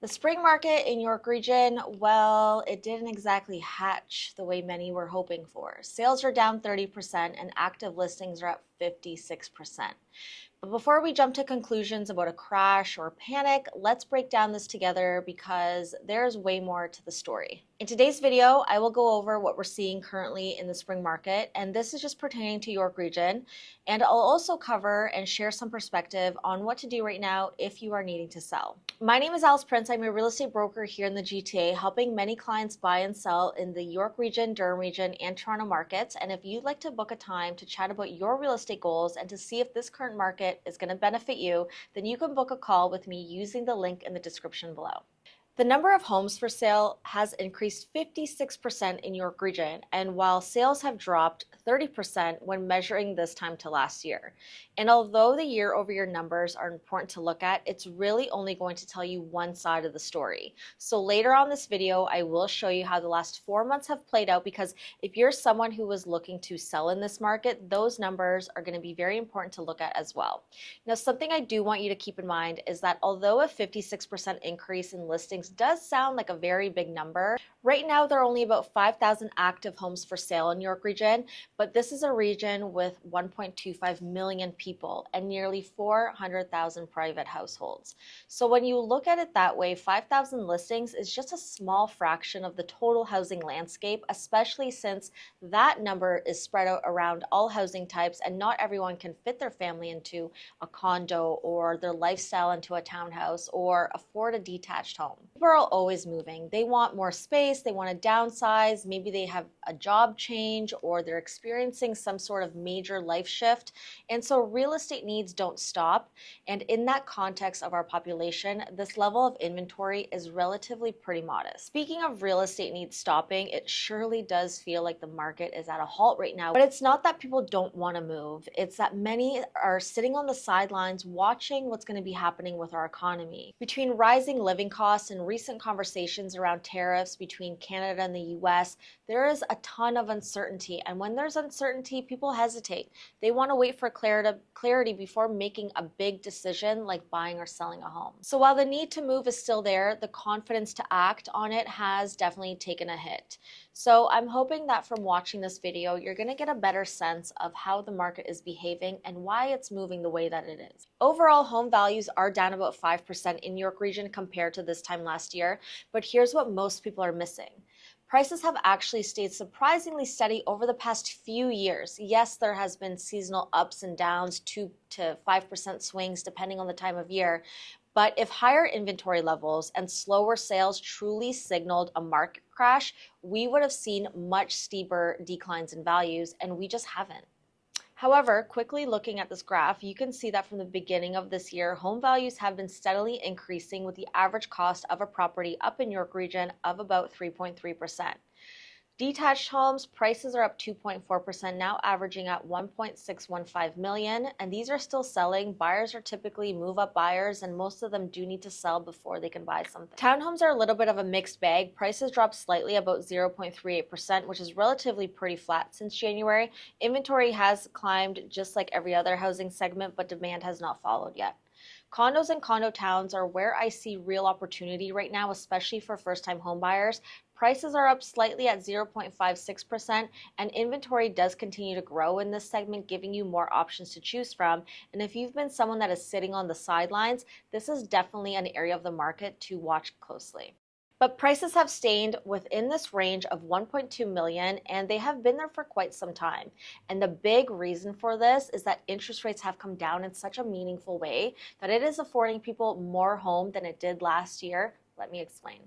The spring market in York Region, well, it didn't exactly hatch the way many were hoping for. Sales are down 30% and active listings are up 56%. But before we jump to conclusions about a crash or panic, let's break down this together because there's way more to the story. In today's video, I will go over what we're seeing currently in the spring market, and this is just pertaining to York Region. And I'll also cover and share some perspective on what to do right now if you are needing to sell. My name is Alice Prince. I'm a real estate broker here in the GTA, helping many clients buy and sell in the York Region, Durham Region, and Toronto markets. And if you'd like to book a time to chat about your real estate goals and to see if this current market is going to benefit you, then you can book a call with me using the link in the description below. The number of homes for sale has increased 56% in York Region, and while sales have dropped 30% when measuring this time to last year. And although the year-over-year numbers are important to look at, it's really only going to tell you one side of the story. So later on this video, I will show you how the last 4 months have played out, because if you're someone who was looking to sell in this market, those numbers are going to be very important to look at as well. Now, something I do want you to keep in mind is that although a 56% increase in listings does sound like a very big number, right now there are only about 5,000 active homes for sale in York Region, but this is a region with 1.25 million people and nearly 400,000 private households. So when you look at it that way, 5,000 listings is just a small fraction of the total housing landscape, especially since that number is spread out around all housing types and not everyone can fit their family into a condo or their lifestyle into a townhouse or afford a detached home. People are always moving. They want more space, they want to downsize, maybe they have a job change or they're experiencing some sort of major life shift. And so real estate needs don't stop. And in that context of our population, this level of inventory is relatively pretty modest. Speaking of real estate needs stopping, it surely does feel like the market is at a halt right now. But it's not that people don't want to move. It's that many are sitting on the sidelines watching what's going to be happening with our economy. Between rising living costs and recent conversations around tariffs between Canada and the US, there is a ton of uncertainty. And when there's uncertainty, people hesitate. They want to wait for clarity before making a big decision like buying or selling a home. So while the need to move is still there, the confidence to act on it has definitely taken a hit. So I'm hoping that from watching this video, you're going to get a better sense of how the market is behaving and why it's moving the way that it is. Overall, home values are down about 5% in York Region compared to this time last year, but here's what most people are missing. Prices have actually stayed surprisingly steady over the past few years. Yes, there has been seasonal ups and downs, 2 to 5% swings depending on the time of year. But if higher inventory levels and slower sales truly signaled a market crash, we would have seen much steeper declines in values, and we just haven't. However, quickly looking at this graph, you can see that from the beginning of this year, home values have been steadily increasing, with the average cost of a property up in York Region of about 3.3%. Detached homes prices are up 2.4%, now averaging at 1.615 million, and these are still selling. Buyers are typically move-up buyers, and most of them do need to sell before they can buy something. Townhomes are a little bit of a mixed bag. Prices dropped slightly, about 0.38%, which is relatively pretty flat since January. Inventory has climbed just like every other housing segment, but demand has not followed yet. Condos and condo towns are where I see real opportunity right now, especially for first-time home buyers. Prices are up slightly at 0.56%, and inventory does continue to grow in this segment, giving you more options to choose from. And if you've been someone that is sitting on the sidelines, this is definitely an area of the market to watch closely. But prices have stayed within this range of 1.2 million, and they have been there for quite some time. And the big reason for this is that interest rates have come down in such a meaningful way that it is affording people more home than it did last year. Let me explain.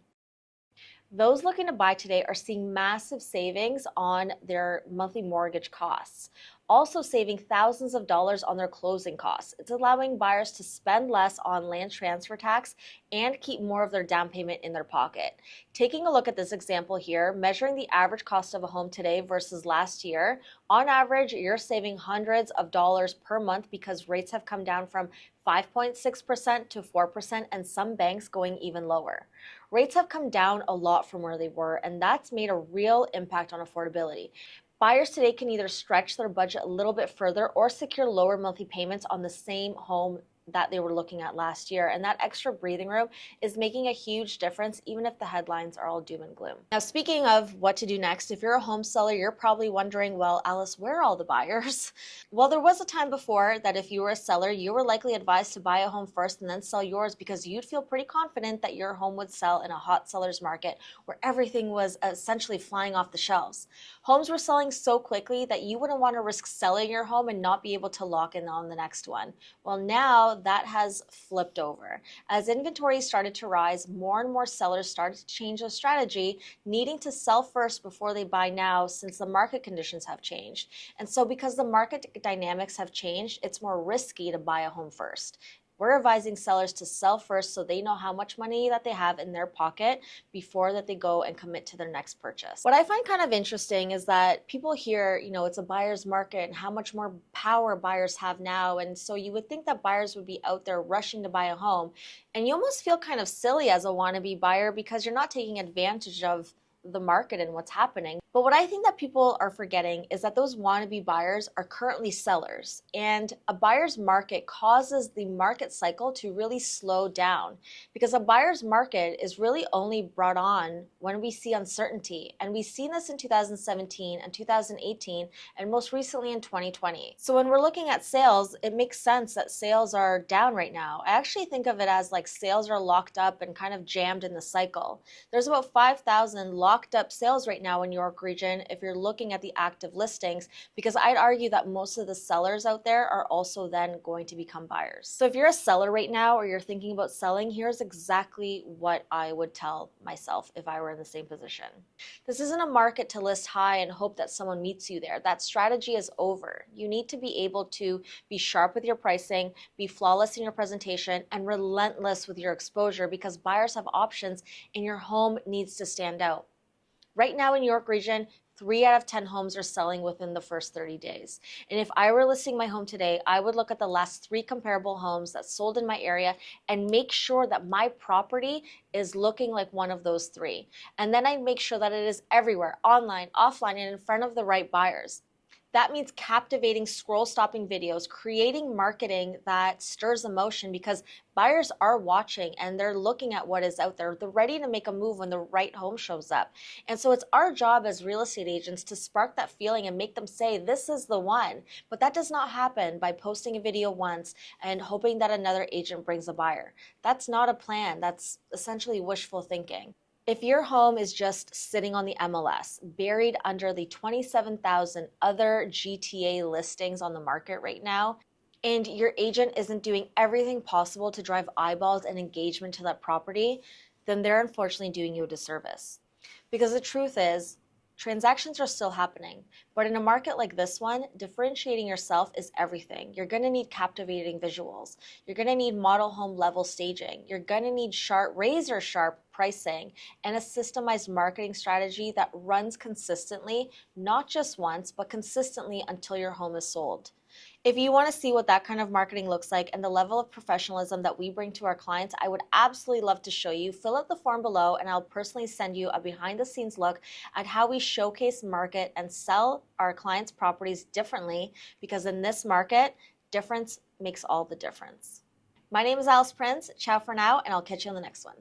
Those looking to buy today are seeing massive savings on their monthly mortgage costs, also saving thousands of dollars on their closing costs. It's allowing buyers to spend less on land transfer tax and keep more of their down payment in their pocket. Taking a look at this example here, measuring the average cost of a home today versus last year, on average, you're saving hundreds of dollars per month because rates have come down from 5.6% to 4%, and some banks going even lower. Rates have come down a lot from where they were, and that's made a real impact on affordability. Buyers today can either stretch their budget a little bit further or secure lower monthly payments on the same home that they were looking at last year. And that extra breathing room is making a huge difference, even if the headlines are all doom and gloom. Now, speaking of what to do next, if you're a home seller, you're probably wondering, well, Alice, where are all the buyers? Well, there was a time before that if you were a seller, you were likely advised to buy a home first and then sell yours because you'd feel pretty confident that your home would sell in a hot seller's market where everything was essentially flying off the shelves. Homes were selling so quickly that you wouldn't want to risk selling your home and not be able to lock in on the next one. Well, now that has flipped over. As inventory started to rise, more and more sellers started to change their strategy, needing to sell first before they buy now since the market conditions have changed. And so because the market dynamics have changed, it's more risky to buy a home first. We're advising sellers to sell first so they know how much money that they have in their pocket before that they go and commit to their next purchase. What I find kind of interesting is that people hear, it's a buyer's market and how much more power buyers have now. And so you would think that buyers would be out there rushing to buy a home. And you almost feel kind of silly as a wannabe buyer because you're not taking advantage of the market and what's happening. But what I think that people are forgetting is that those wannabe buyers are currently sellers, and a buyer's market causes the market cycle to really slow down because a buyer's market is really only brought on when we see uncertainty. And we've seen this in 2017 and 2018 and most recently in 2020. So when we're looking at sales, it makes sense that sales are down right now. I actually think of it as like sales are locked up and kind of jammed in the cycle. There's about 5,000 locked up sales right now in York Region if you're looking at the active listings, because I'd argue that most of the sellers out there are also then going to become buyers. So if you're a seller right now or you're thinking about selling, here's exactly what I would tell myself if I were in the same position. This isn't a market to list high and hope that someone meets you there. That strategy is over. You need to be able to be sharp with your pricing, be flawless in your presentation, and relentless with your exposure because buyers have options and your home needs to stand out. Right now in York Region, 3 out of 10 homes are selling within the first 30 days. And if I were listing my home today, I would look at the last 3 comparable homes that sold in my area and make sure that my property is looking like one of those 3. And then I'd make sure that it is everywhere, online, offline, and in front of the right buyers. That means captivating scroll-stopping videos, creating marketing that stirs emotion because buyers are watching and they're looking at what is out there. They're ready to make a move when the right home shows up. And so it's our job as real estate agents to spark that feeling and make them say, this is the one. But that does not happen by posting a video once and hoping that another agent brings a buyer. That's not a plan. That's essentially wishful thinking. If your home is just sitting on the MLS, buried under the 27,000 other GTA listings on the market right now, and your agent isn't doing everything possible to drive eyeballs and engagement to that property, then they're unfortunately doing you a disservice. Because the truth is, transactions are still happening, but in a market like this one, differentiating yourself is everything. You're going to need captivating visuals. You're going to need model home level staging. You're going to need sharp, razor sharp pricing and a systemized marketing strategy that runs consistently, not just once, but consistently until your home is sold. If you want to see what that kind of marketing looks like and the level of professionalism that we bring to our clients, I would absolutely love to show you. Fill out the form below and I'll personally send you a behind the scenes look at how we showcase, market, and sell our clients' properties differently, because in this market, difference makes all the difference. My name is Alice Prince. Ciao for now, and I'll catch you on the next one.